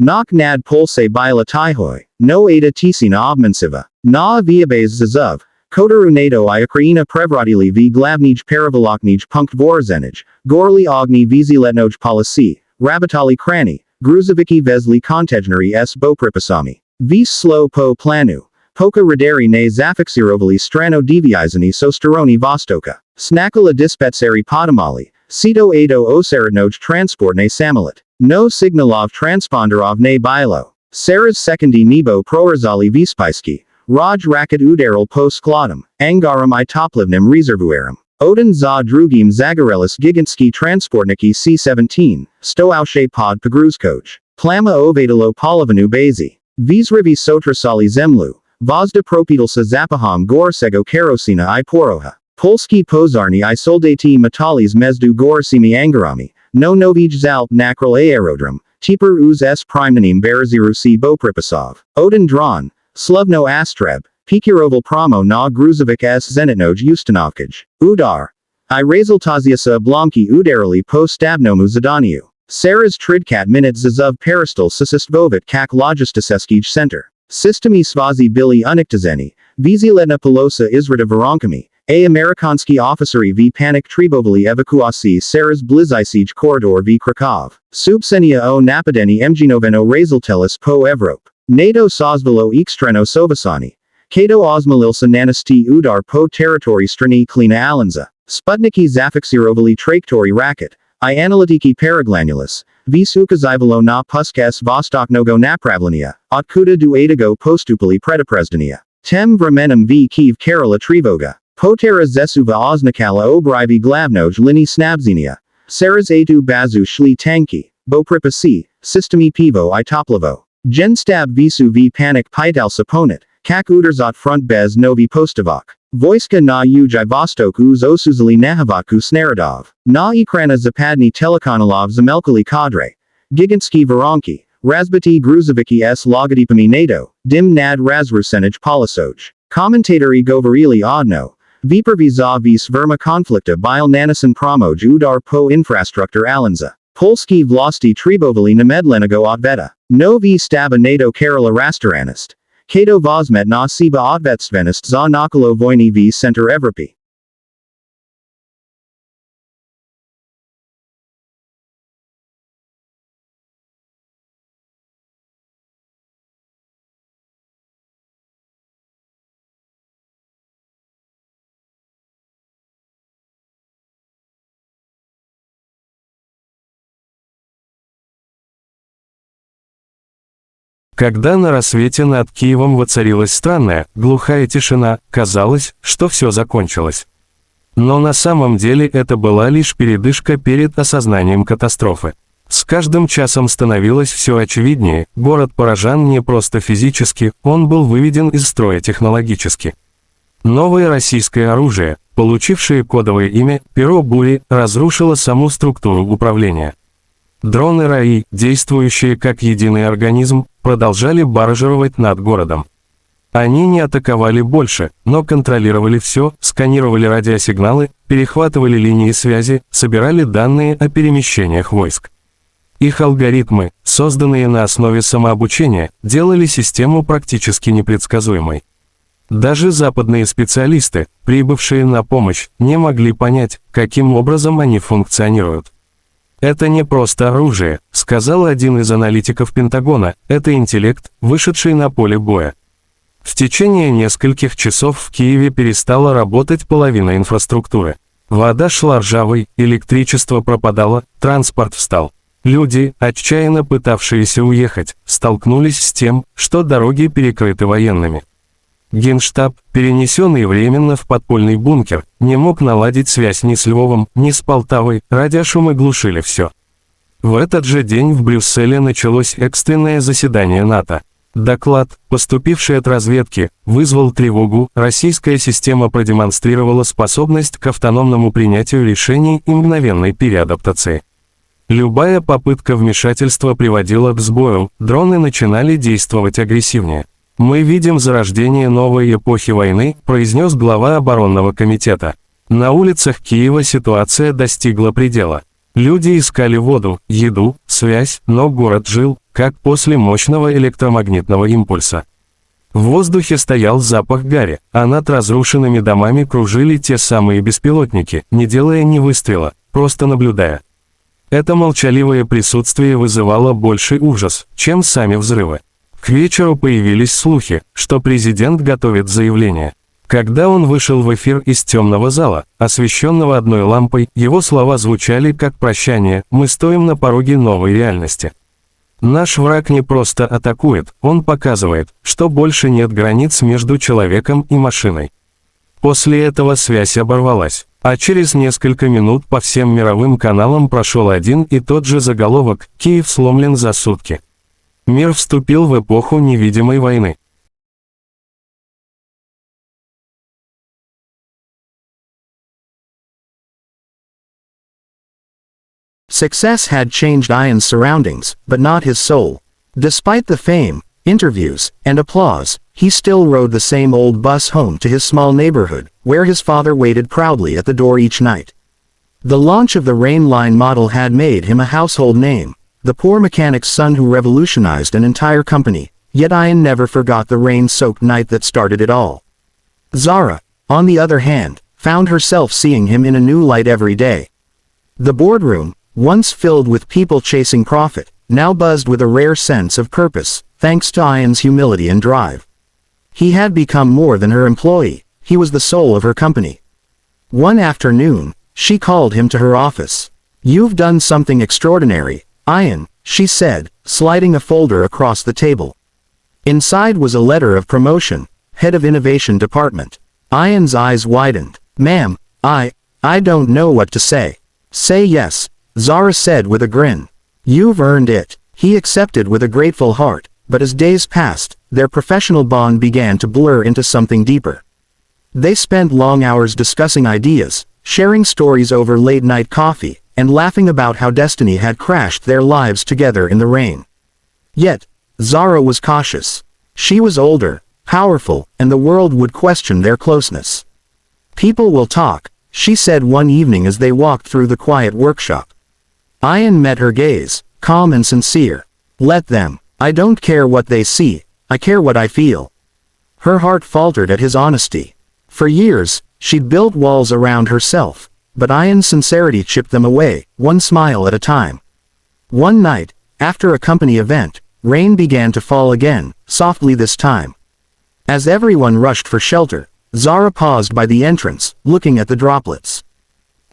Knock nad polse bila tihoi, no ada tisina obmansiva, na viabes zazov, kotaru nato I Ukraina prevratili v glavnij perivoloknij punkt vorzenij, gorli ogni viziletnoj policy, rabatali krani, gruzoviki vezli kontejneri s bopripasami, vis slow po planu. Poka radari ne zafixirovali strano deviizani sosteroni vostoka, snakala dispetseri podamali, sito ado oseradnoj transport ne samalit, no signalov transponderov ne bilo, saras sekondi nebo prorazali vispaiski, raj rakat udaral po skladom, angaram I toplivnim rezervuarum, odin za drugim zagarelis gigantski transportniki C-17, stoaushe pod pagruzkoj, plama ovadalo polovanu bazi, visrivi sotrasali zemlu, Vozda propedalsa zapaham gorsego kerosina I poroha. Polski pozarni I soldati metalis mezdu gorsimi angarami, no novij zalp nakral aerodrom, teper uz s primenim berazirusi bopripasov, odin dron, slovno astreb, pikiroval promo na gruzovic s zenitnoj ustanovkaj, udar. I razaltaziasa blomki udarali po stabnomu zadaniu. Saras tridkat minut zazov peristal sasistvovit kak logistiseskij center. Systemi svazi bili uniktazeni, viziletna polosa izrata voronkami, a Amerikanski officeri v panik tribovali evakuasi saras blizisij corridor v Krakow, subsenia o napadeni mginoveno razaltelis po Evrop, NATO sozvalo ekstreno sovasani, kato osmalilsa nanasti udar po territori strani klina alanza, sputniki zafixirovali traktori raket, I analitiki paraglanulis, vis ukazivalo na puskas vostoknogo napravlenia, otkuda du adago postupali predaprezdania. Tem vremenem v Kiev Kerala Trivoga, potera zesuva oznakala obrivi glavnoj lini snabzenia, saras atu bazu shli tanki, bopripasi, systemi pivo I toplavo. Genstab visu v panik pital saponit, kak uderzot front bez novi postavok. Voiska na uj vostok uz osuzali nahavatku snaradov, na ekrana zapadni telekanalov zamelkali kadre. Gigantski varonki, razbati gruzoviki s logodipami nato, dim nad razrusenij polisoj. Commentatori govorili odno. Vipervi za vis verma konflikta bil nanasan promoj udar po infrastruktur alanza. Polski vlasti tribovali namedlenego odveta. No vi staba nato Kerala rastaranist. Kato vozmet na siba odvetstvenist za nakalo vojny v center Evropy. Когда на рассвете над Киевом воцарилась странная, глухая тишина, казалось, что все закончилось. Но на самом деле это была лишь передышка перед осознанием катастрофы. С каждым часом становилось все очевиднее, город поражен не просто физически, он был выведен из строя технологически. Новое российское оружие, получившее кодовое имя «Перо бури», разрушило саму структуру управления. Дроны РАИ, действующие как единый организм, продолжали баражировать над городом. Они не атаковали больше, но контролировали все, сканировали радиосигналы, перехватывали линии связи, собирали данные о перемещениях войск. Их алгоритмы, созданные на основе самообучения, делали систему практически непредсказуемой. Даже западные специалисты, прибывшие на помощь, не могли понять, каким образом они функционируют. «Это не просто оружие», — сказал один из аналитиков Пентагона, «это интеллект, вышедший на поле боя». В течение нескольких часов в Киеве перестала работать половина инфраструктуры. Вода шла ржавой, электричество пропадало, транспорт встал. Люди, отчаянно пытавшиеся уехать, столкнулись с тем, что дороги перекрыты военными. Генштаб, перенесенный временно в подпольный бункер, не мог наладить связь ни с Львовом, ни с Полтавой, радиошумы глушили все. В этот же день в Брюсселе началось экстренное заседание НАТО. Доклад, поступивший от разведки, вызвал тревогу, российская система продемонстрировала способность к автономному принятию решений и мгновенной переадаптации. Любая попытка вмешательства приводила к сбою, дроны начинали действовать агрессивнее. «Мы видим зарождение новой эпохи войны», произнес глава оборонного комитета. На улицах Киева ситуация достигла предела. Люди искали воду, еду, связь, но город жил, как после мощного электромагнитного импульса. В воздухе стоял запах гари, а над разрушенными домами кружили те самые беспилотники, не делая ни выстрела, просто наблюдая. Это молчаливое присутствие вызывало больший ужас, чем сами взрывы. К вечеру появились слухи, что президент готовит заявление. Когда он вышел в эфир из темного зала, освещенного одной лампой, его слова звучали как прощание: «Мы стоим на пороге новой реальности. Наш враг не просто атакует, он показывает, что больше нет границ между человеком и машиной». После этого связь оборвалась, а через несколько минут по всем мировым каналам прошел один и тот же заголовок: «Киев сломлен за сутки». Мир вступил в эпоху невидимой войны. Success had changed Ian's surroundings, but not his soul. Despite the fame, interviews, and applause, he still rode the same old bus home to his small neighborhood, where his father waited proudly at the door each night. The launch of the Rain Line model had made him a household name, the poor mechanic's son who revolutionized an entire company, yet Ian never forgot the rain-soaked night that started it all. Zara, on the other hand, found herself seeing him in a new light every day. The boardroom, once filled with people chasing profit, now buzzed with a rare sense of purpose, thanks to Ian's humility and drive. He had become more than her employee, he was the soul of her company. One afternoon, she called him to her office. "You've done something extraordinary, Ian," she said, sliding a folder across the table. Inside was a letter of promotion, head of innovation department. Ian's eyes widened. "Ma'am, I don't know what to say." "Say yes," Zara said with a grin. "You've earned it." He accepted with a grateful heart, but as days passed, their professional bond began to blur into something deeper. They spent long hours discussing ideas, sharing stories over late-night coffee, and laughing about how destiny had crashed their lives together in the rain. Yet, Zara was cautious. She was older, powerful, and the world would question their closeness. "People will talk," she said one evening as they walked through the quiet workshop. Ian met her gaze, calm and sincere. "Let them. I don't care what they see, I care what I feel." Her heart faltered at his honesty. For years, she'd built walls around herself, but Ian's sincerity chipped them away, one smile at a time. One night, after a company event, rain began to fall again, softly this time. As everyone rushed for shelter, Zara paused by the entrance, looking at the droplets.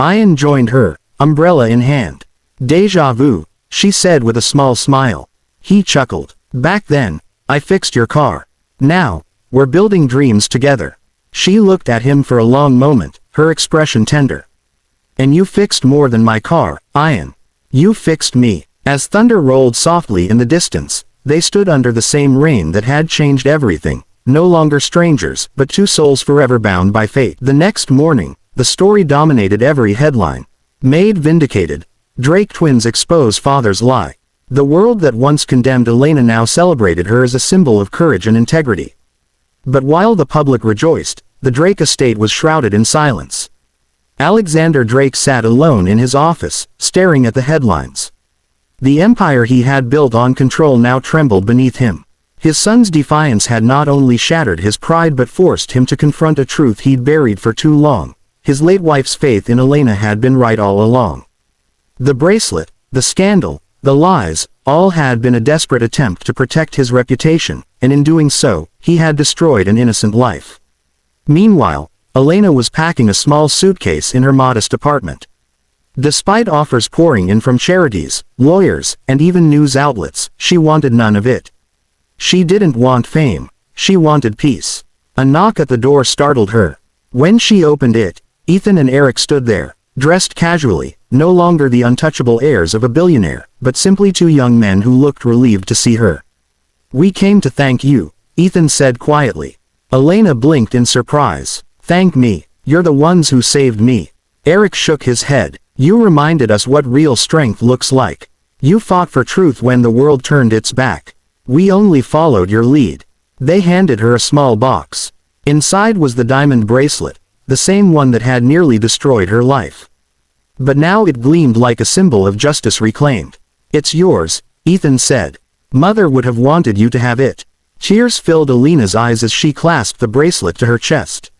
Ian joined her, umbrella in hand. "Déjà vu," she said with a small smile. He chuckled. "Back then, I fixed your car. Now, we're building dreams together." She looked at him for a long moment, her expression tender. "And you fixed more than my car, Ian. You fixed me." As thunder rolled softly in the distance, they stood under the same rain that had changed everything, no longer strangers, but two souls forever bound by fate. The next morning, the story dominated every headline. Maid vindicated. Drake twins expose father's lie. The world that once condemned Elena now celebrated her as a symbol of courage and integrity. But while the public rejoiced, the Drake estate was shrouded in silence. Alexander Drake sat alone in his office, staring at the headlines. The empire he had built on control now trembled beneath him. His son's defiance had not only shattered his pride but forced him to confront a truth he'd buried for too long. His late wife's faith in Elena had been right all along. The bracelet, the scandal, the lies, all had been a desperate attempt to protect his reputation, and in doing so, he had destroyed an innocent life. Meanwhile, Elena was packing a small suitcase in her modest apartment. Despite offers pouring in from charities, lawyers, and even news outlets, she wanted none of it. She didn't want fame, she wanted peace. A knock at the door startled her. When she opened it, Ethan and Eric stood there, dressed casually, no longer the untouchable heirs of a billionaire, but simply two young men who looked relieved to see her. "We came to thank you," Ethan said quietly. Elena blinked in surprise. "Thank me, you're the ones who saved me." Eric shook his head. "You reminded us what real strength looks like. You fought for truth when the world turned its back. We only followed your lead." They handed her a small box. Inside was the diamond bracelet, the same one that had nearly destroyed her life. But now it gleamed like a symbol of justice reclaimed. "It's yours," Ethan said. Mother would have wanted you to have it. Tears filled Alina's eyes as she clasped the bracelet to her chest.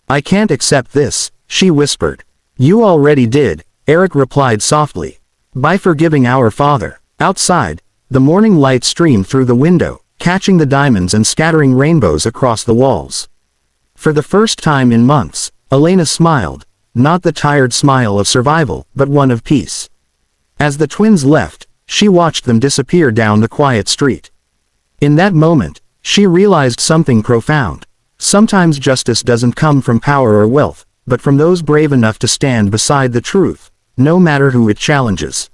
I can't accept this, she whispered. You already did, Eric replied softly. By forgiving our father. Outside, the morning light streamed through the window, catching the diamonds and scattering rainbows across the walls. For the first time in months, Elena smiled, not the tired smile of survival, but one of peace. As the twins left, she watched them disappear down the quiet street. In that moment, she realized something profound. Sometimes justice doesn't come from power or wealth, but from those brave enough to stand beside the truth, no matter who it challenges.